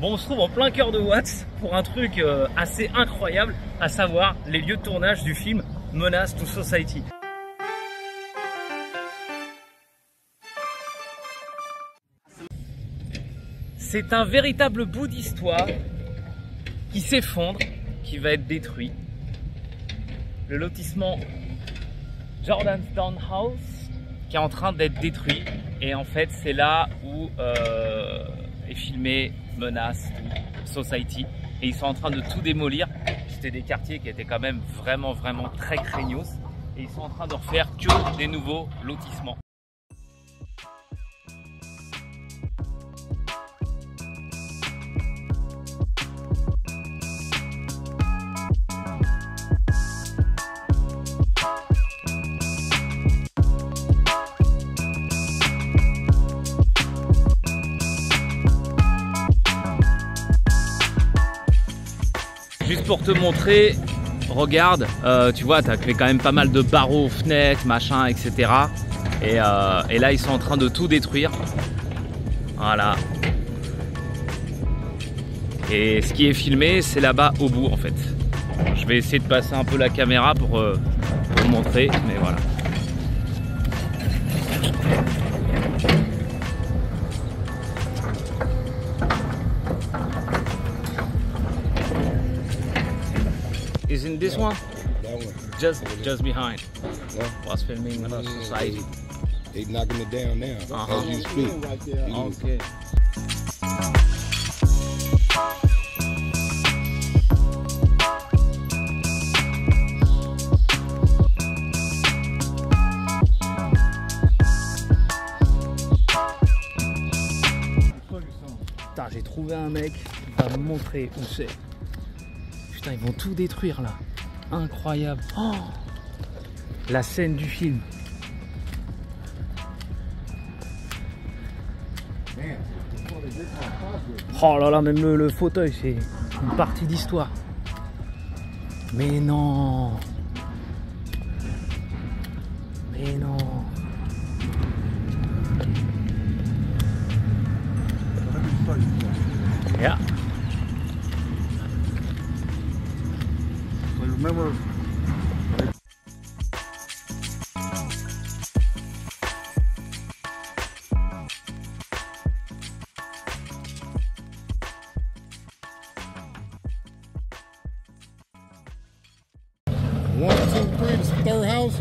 Bon, on se trouve en plein cœur de Watts pour un truc assez incroyable, à savoir les lieux de tournage du film Menace to Society. C'est un véritable bout d'histoire qui s'effondre, qui va être détruit. Le lotissement Jordanstown House qui est en train d'être détruit. Et en fait, c'est là où est filmé Menace to Society. Et ils sont en train de tout démolir. C'était des quartiers qui étaient quand même vraiment très craignos. Et ils sont en train de refaire que des nouveaux lotissements. Juste pour te montrer, regarde, tu vois, tu as fait quand même pas mal de barreaux, fenêtres, machin, etc. Et là, ils sont en train de tout détruire. Voilà. Et ce qui est filmé, c'est là-bas au bout, en fait. Je vais essayer de passer un peu la caméra pour montrer, mais voilà. Isn't this one? That one. Just behind. Yeah. Was filming Menace Society. They knocking it down now as you speak. Okay. Putain, j'ai trouvé un mec qui va me montrer où c'est. Putain, ils vont tout détruire là. Incroyable. Oh, la scène du film. Oh là là, même le fauteuil, c'est une partie d'histoire. Mais non. Mais non. Yeah. Remember. One, two, three, this is the third house.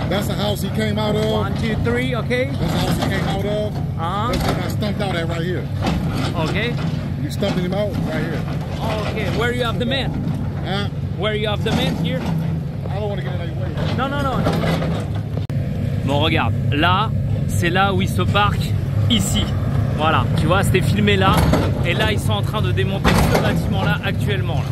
That's the house he came out of. 1, 2, 3, okay. That's the house he came out of. That's when I stumped out at right here. Okay. You stumping him out right here. Okay, where you have the man? Huh? Where you have the man here? I don't want to get in your way. Non, non, non, non. Bon, regarde, là, c'est là où ils se parquent, ici. Voilà, tu vois, c'était filmé là. Et là, ils sont en train de démonter ce bâtiment-là actuellement. Là.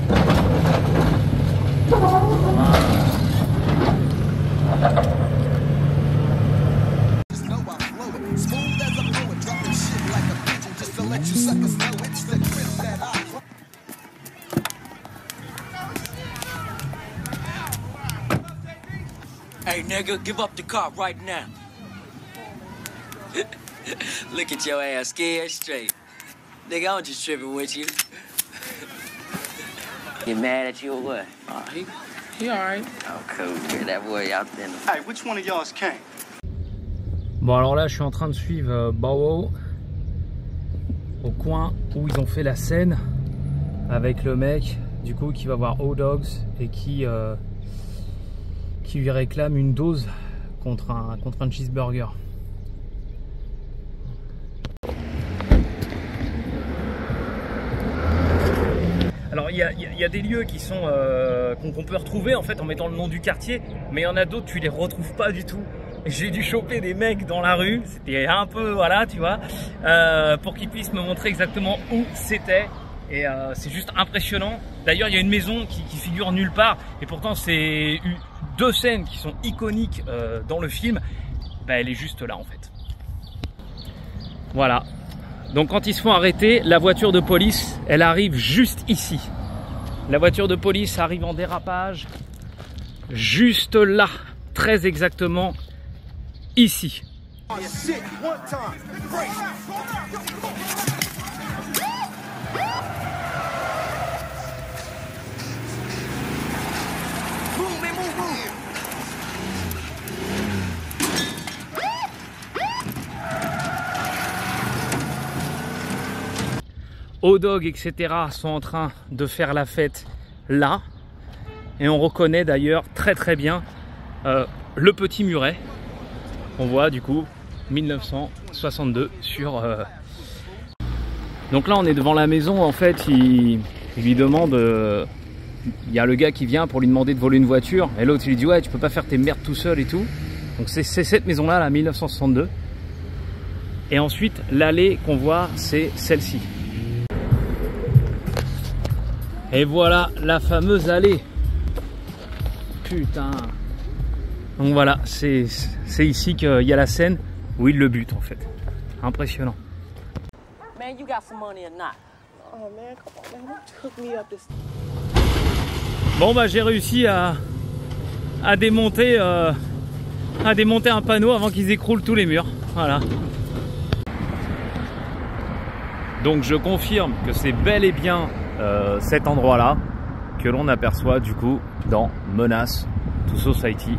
Hey nigga, give up the car right now. Look at your ass, scared straight. Nigga, I'm just tripping with you. Get mad at you or what? He alright. Oh, cool. Get that boy out there. Hey, which one of y'all's came? Bon, alors là, je suis en train de suivre Bowo au coin où ils ont fait la scène avec le mec, du coup, qui va voir O-Dogs et qui lui réclame une dose contre un cheeseburger. Alors il y a des lieux qui sont qu'on peut retrouver en fait en mettant le nom du quartier, mais il y en a d'autres tu les retrouves pas du tout. J'ai dû choper des mecs dans la rue, c'était un peu voilà tu vois, pour qu'ils puissent me montrer exactement où c'était. Et c'est juste impressionnant. D'ailleurs il y a une maison qui figure nulle part et pourtant c'est deux scènes qui sont iconiques dans le film. Bah, elle est juste là en fait. Voilà. Donc quand ils se font arrêter, la voiture de police, elle arrive juste ici. La voiture de police arrive en dérapage juste là, très exactement ici. Oh, shit, one time. Break. hot dog, etc. sont en train de faire la fête là. Et on reconnaît d'ailleurs très très bien le petit muret. On voit du coup 1962 sur... Donc là on est devant la maison, en fait il lui demande... Il y a le gars qui vient pour lui demander de voler une voiture. Et l'autre il lui dit ouais tu peux pas faire tes merdes tout seul et tout. Donc c'est cette maison là, 1962. Et ensuite l'allée qu'on voit c'est celle-ci. Et voilà la fameuse allée. Putain. Donc voilà, c'est ici qu'il y a la scène où il le bute en fait. Impressionnant. Man, you got some money or not? Oh man, come on, man. Don't hook me up this. Bon bah j'ai réussi à démonter un panneau avant qu'ils écroulent tous les murs. Voilà. Donc je confirme que c'est bel et bien cet endroit là que l'on aperçoit du coup dans Menace to Society.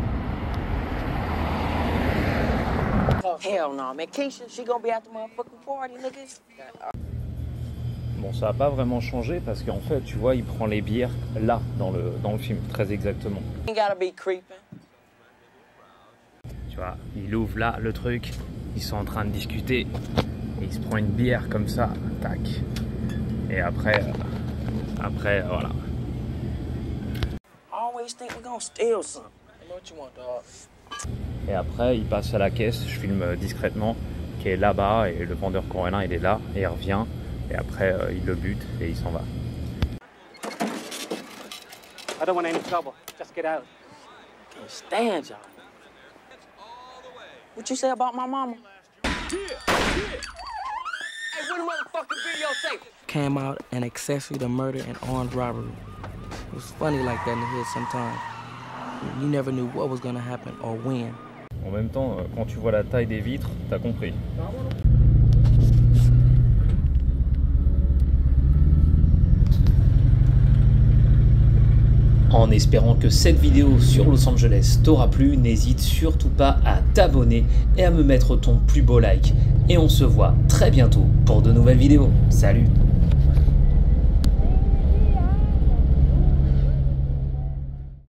Hell no, man. Keisha, she gonna be at the motherfucking party, nigga. Bon, ça n'a pas vraiment changé parce qu'en fait, tu vois, il prend les bières là dans le film, très exactement. Ain't gotta be creeping. Tu vois, il ouvre là le truc, ils sont en train de discuter et il se prend une bière comme ça, tac. Et après voilà. Always think we're gonna steal something. I know what you want, dog. Et après, il passe à la caisse, je filme discrètement, qui est là-bas et le vendeur coréen il est là et il revient. Et après, il le bute et il s'en va. I don't want any trouble. Just get out. Can't stand y'all. What you say about my mama? Hey, where the motherfucking videotape? Came out an accessory to murder and armed robbery. It was funny like that in the hood sometimes. You never knew what was gonna happen or when. En même temps, quand tu vois la taille des vitres, t'as compris. En espérant que cette vidéo sur Los Angeles t'aura plu, n'hésite surtout pas à t'abonner et à me mettre ton plus beau like. Et on se voit très bientôt pour de nouvelles vidéos. Salut!